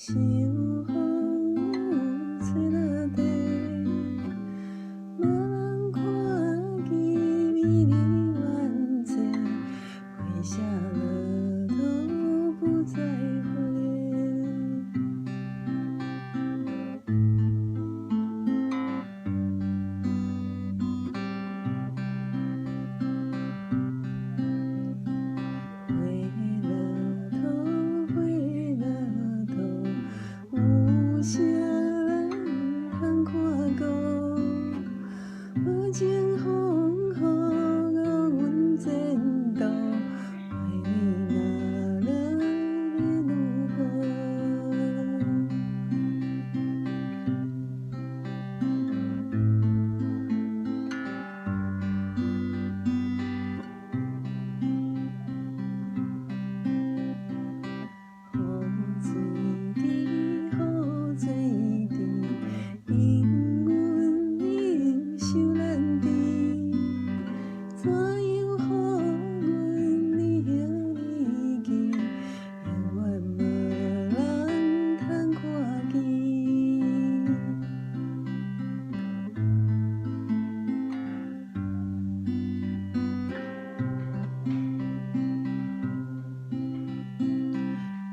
秋风吹落地，无人看见美丽万岁，飞下骆驼不再回。回骆驼，回骆驼，有啥人通看顾？无情风雨误阮前途，歹运若落要如何？风水池，雨水池，因阮忍受咱治，怎样予阮你行你去，永远无人通看见。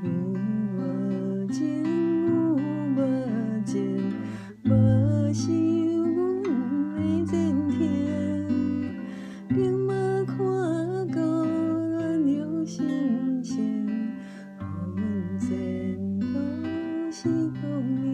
有无情，有无情，无收阮的前程，并无看顾阮的心声，予阮前途是光明。